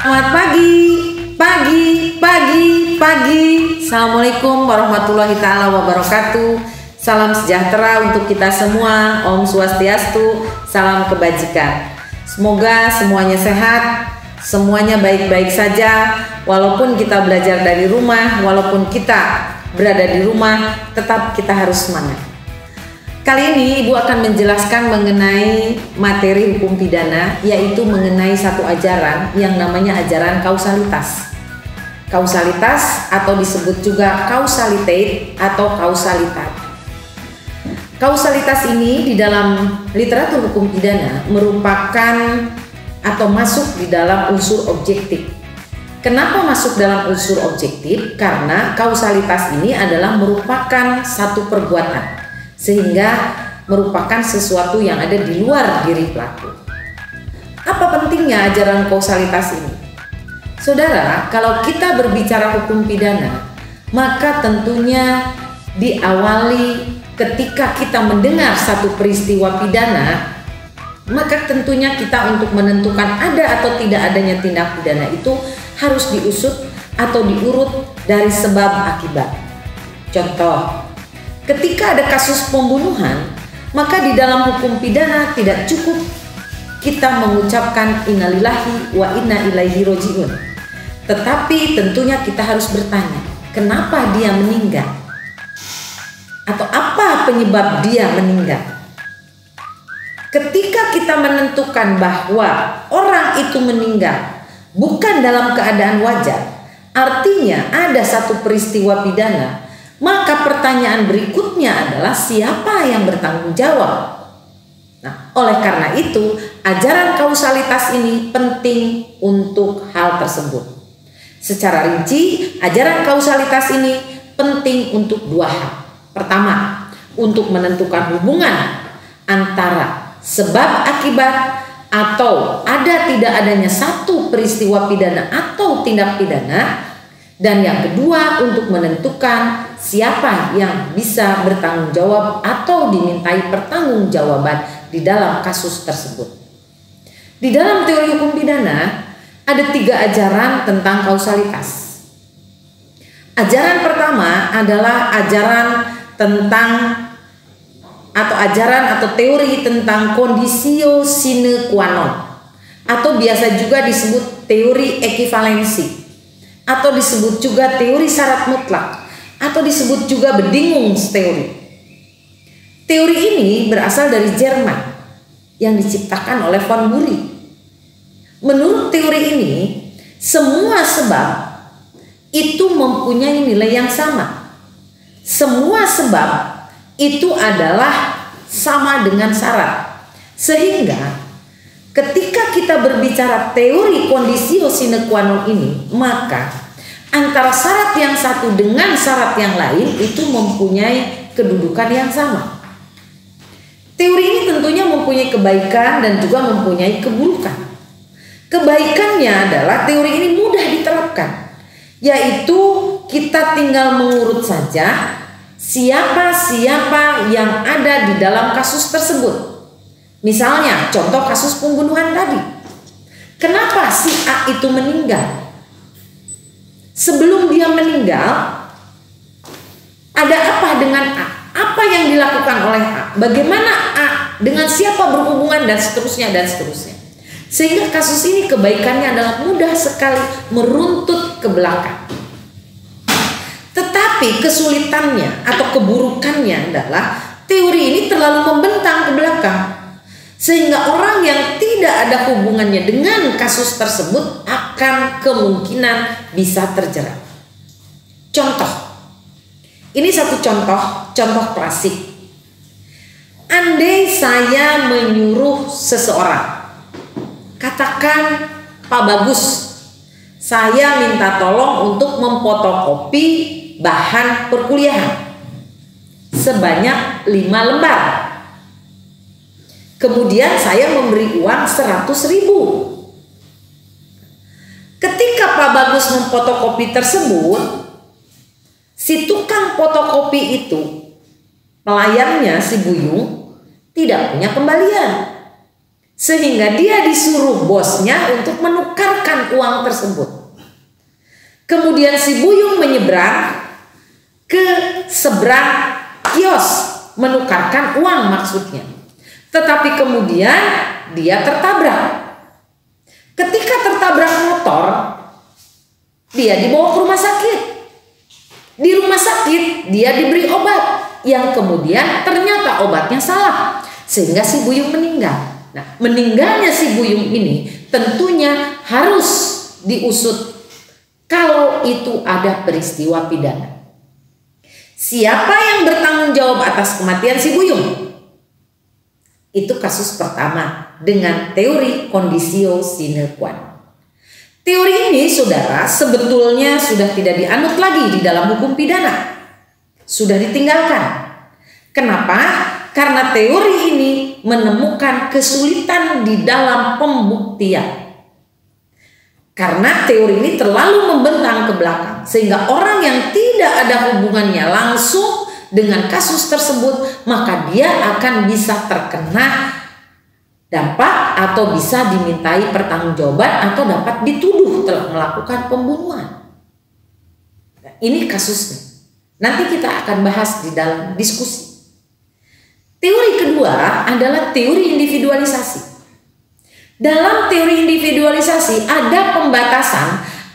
Selamat pagi, pagi. Assalamualaikum warahmatullahi ta'ala wabarakatuh. Salam sejahtera untuk kita semua. Om Swastiastu, salam kebajikan. Semoga semuanya sehat, semuanya baik-baik saja. Walaupun kita belajar dari rumah, walaupun kita berada di rumah, tetap kita harus semangat. Kali ini Ibu akan menjelaskan mengenai materi hukum pidana, yaitu mengenai satu ajaran yang namanya ajaran kausalitas. Kausalitas atau disebut juga kausalitate atau kausalitas. Kausalitas ini di dalam literatur hukum pidana merupakan atau masuk di dalam unsur objektif. Kenapa masuk dalam unsur objektif? Karena kausalitas ini adalah merupakan satu perbuatan, sehingga merupakan sesuatu yang ada di luar diri pelaku. Apa pentingnya ajaran kausalitas ini? Saudara, kalau kita berbicara hukum pidana, maka tentunya diawali ketika kita mendengar satu peristiwa pidana, maka tentunya kita untuk menentukan ada atau tidak adanya tindak pidana itu harus diusut atau diurut dari sebab akibat. Contoh, ketika ada kasus pembunuhan, maka di dalam hukum pidana tidak cukup kita mengucapkan innalillahi wa inna ilaihi rojiun. Tetapi tentunya kita harus bertanya, kenapa dia meninggal? Atau apa penyebab dia meninggal? Ketika kita menentukan bahwa orang itu meninggal bukan dalam keadaan wajar, artinya ada satu peristiwa pidana, maka pertanyaan berikutnya adalah siapa yang bertanggung jawab? Nah, oleh karena itu, ajaran kausalitas ini penting untuk hal tersebut. Secara rinci, ajaran kausalitas ini penting untuk dua hal. Pertama, untuk menentukan hubungan antara sebab akibat atau ada tidak adanya satu peristiwa pidana atau tindak pidana. Dan yang kedua, untuk menentukan siapa yang bisa bertanggung jawab atau dimintai pertanggungjawaban di dalam kasus tersebut. Di dalam teori hukum pidana ada 3 ajaran tentang kausalitas. Ajaran pertama adalah ajaran atau teori tentang conditio sine qua non, atau biasa juga disebut teori ekivalensi, atau disebut juga teori syarat mutlak, atau disebut juga Bedingung's teori. Teori ini berasal dari Jerman yang diciptakan oleh von Bury. Menurut teori ini, semua sebab itu mempunyai nilai yang sama. Semua sebab itu adalah sama dengan syarat. Sehingga ketika kita berbicara teori conditio sine qua non ini, maka antara syarat yang satu dengan syarat yang lain itu mempunyai kedudukan yang sama. Teori ini tentunya mempunyai kebaikan dan juga mempunyai keburukan. Kebaikannya adalah teori ini mudah diterapkan, yaitu kita tinggal mengurut saja siapa yang ada di dalam kasus tersebut. Misalnya contoh kasus pembunuhan tadi. Kenapa si A itu meninggal? Sebelum dia meninggal, ada apa dengan A? Apa yang dilakukan oleh A? Bagaimana A dengan siapa berhubungan dan seterusnya. Sehingga kasus ini kebaikannya adalah mudah sekali meruntut ke belakang. Tetapi kesulitannya atau keburukannya adalah teori ini terlalu membentang ke belakang, sehingga orang yang tidak ada hubungannya dengan kasus tersebut akan kemungkinan bisa terjerat. Contoh, ini satu contoh klasik. Andai saya menyuruh seseorang, katakan Pak Bagus, saya minta tolong untuk memfotokopi bahan perkuliahan sebanyak 5 lembar. Kemudian saya memberi uang 100.000. Ketika Pak Bagus memfotokopi tersebut, si tukang fotokopi itu, pelayannya si Buyung, tidak punya kembalian. Sehingga dia disuruh bosnya untuk menukarkan uang tersebut. Kemudian si Buyung menyeberang ke seberang kios, menukarkan uang maksudnya. Tetapi kemudian dia tertabrak. Ketika tertabrak motor, dia dibawa ke rumah sakit. Di rumah sakit dia diberi obat yang kemudian ternyata obatnya salah, sehingga si Buyung meninggal. Nah, meninggalnya si Buyung ini tentunya harus diusut kalau itu ada peristiwa pidana. Siapa yang bertanggung jawab atas kematian si Buyung? Itu kasus pertama dengan teori conditio sine qua non. Teori ini, saudara, sebetulnya sudah tidak dianut lagi di dalam hukum pidana. Sudah ditinggalkan. Kenapa? Karena teori ini menemukan kesulitan di dalam pembuktian. Karena teori ini terlalu membentang ke belakang, sehingga orang yang tidak ada hubungannya langsung dengan kasus tersebut, maka dia akan bisa terkena dampak atau bisa dimintai pertanggungjawaban atau dapat dituduh telah melakukan pembunuhan. Nah, ini kasusnya. Nanti kita akan bahas di dalam diskusi. Teori kedua adalah teori individualisasi. Dalam teori individualisasi ada pembatasan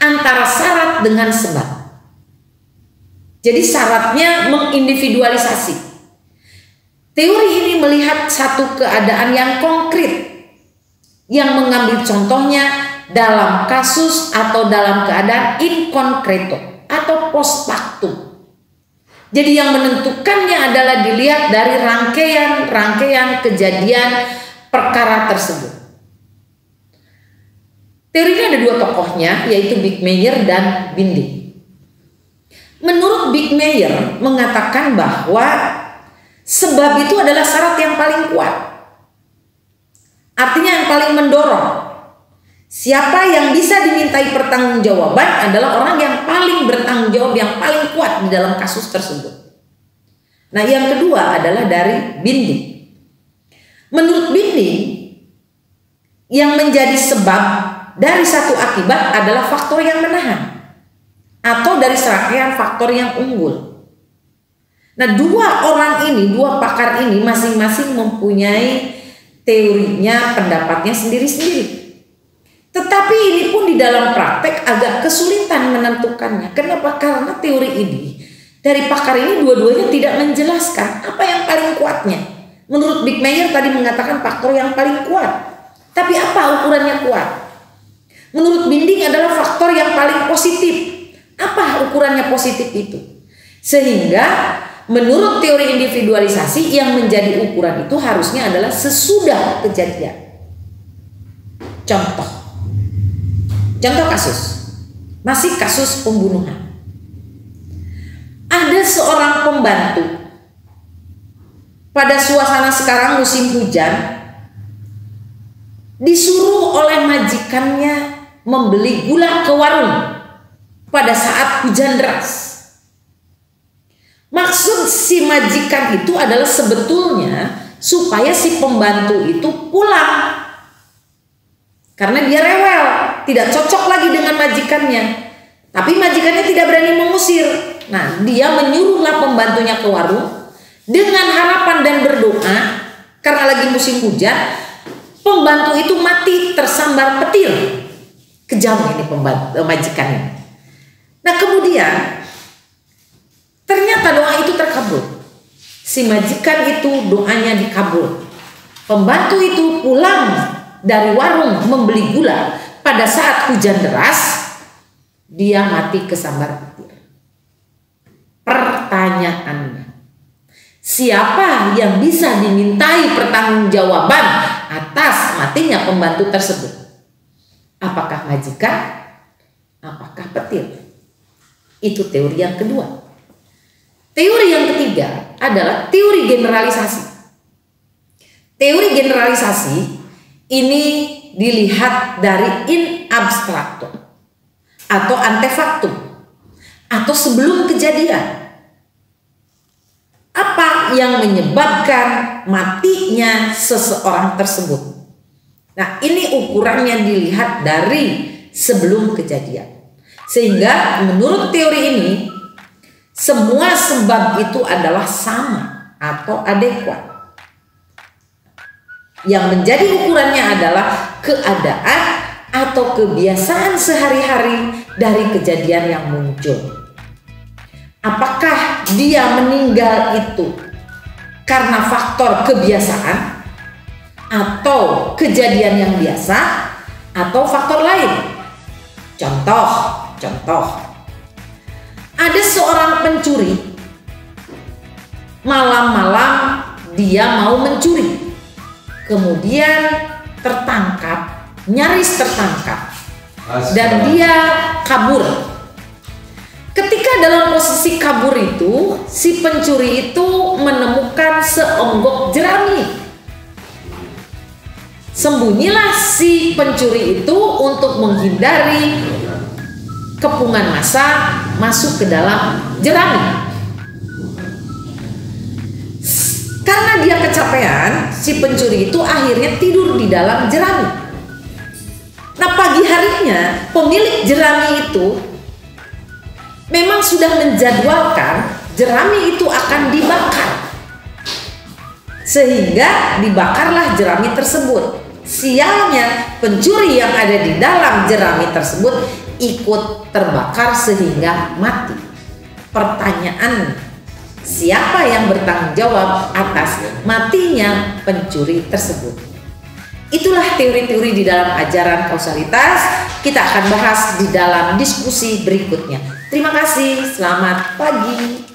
antara syarat dengan sebab. Jadi syaratnya mengindividualisasi. Teori ini melihat satu keadaan yang konkret, yang mengambil contohnya dalam kasus atau dalam keadaan in concreto atau post factum. Jadi yang menentukannya adalah dilihat dari rangkaian kejadian perkara tersebut. Teorinya ada dua tokohnya, yaitu Bickmeyer dan Binding. Menurut Bickmeyer mengatakan bahwa sebab itu adalah syarat yang paling kuat. Artinya yang paling mendorong. Siapa yang bisa dimintai pertanggungjawaban adalah orang yang paling bertanggung jawab, yang paling kuat di dalam kasus tersebut. Nah, yang kedua adalah dari Binding. Menurut Binding, yang menjadi sebab dari satu akibat adalah faktor yang menahan atau dari serangkaian faktor yang unggul. Nah, dua orang ini, dua pakar ini masing-masing mempunyai teorinya, pendapatnya sendiri-sendiri. Tetapi ini pun di dalam praktek agak kesulitan menentukannya. Kenapa? Karena teori ini dari pakar ini dua-duanya tidak menjelaskan apa yang paling kuatnya. Menurut Bickmeyer tadi mengatakan faktor yang paling kuat. Tapi apa ukurannya kuat? Menurut Binding adalah faktor yang paling positif. Apa ukurannya positif itu? Sehingga menurut teori individualisasi yang menjadi ukuran itu harusnya adalah sesudah kejadian. Contoh kasus, masih kasus pembunuhan. Ada seorang pembantu pada suasana sekarang musim hujan, disuruh oleh majikannya membeli gula ke warung pada saat hujan deras. Maksud si majikan itu adalah sebetulnya supaya si pembantu itu pulang, karena dia rewel, tidak cocok lagi dengan majikannya. Tapi majikannya tidak berani mengusir. Nah, dia menyuruhlah pembantunya ke warung dengan harapan dan berdoa, karena lagi musim hujan, pembantu itu mati tersambar petir. Kejam ini majikannya. Nah, kemudian ternyata doa itu terkabul. Si majikan itu doanya dikabul. Pembantu itu pulang dari warung membeli gula pada saat hujan deras, dia mati kesambar petir. Pertanyaannya, siapa yang bisa dimintai pertanggungjawaban atas matinya pembantu tersebut? Apakah majikan? Apakah petir? Itu teori yang kedua. Teori yang ketiga adalah teori generalisasi. Teori generalisasi ini dilihat dari in abstracto atau antefaktum atau sebelum kejadian. Apa yang menyebabkan matinya seseorang tersebut? Nah, ini ukurannya dilihat dari sebelum kejadian. Sehingga menurut teori ini, semua sebab itu adalah sama atau adekuat. Yang menjadi ukurannya adalah keadaan atau kebiasaan sehari-hari dari kejadian yang muncul. Apakah dia meninggal itu karena faktor kebiasaan atau kejadian yang biasa atau faktor lain? Contoh, ada seorang pencuri, malam-malam dia mau mencuri, kemudian tertangkap, nyaris tertangkap, dan dia kabur. Ketika dalam posisi kabur itu, si pencuri itu menemukan seonggok jerami. Sembunyilah si pencuri itu untuk menghindari kepungan massa masuk ke dalam jerami. Karena dia kecapean, si pencuri itu akhirnya tidur di dalam jerami. Nah, pagi harinya pemilik jerami itu memang sudah menjadwalkan jerami itu akan dibakar. Sehingga dibakarlah jerami tersebut. Sialnya, pencuri yang ada di dalam jerami tersebut ikut terbakar sehingga mati. Pertanyaan, siapa yang bertanggung jawab atas matinya pencuri tersebut? Itulah teori-teori di dalam ajaran kausalitas. Kita akan bahas di dalam diskusi berikutnya. Terima kasih, selamat pagi.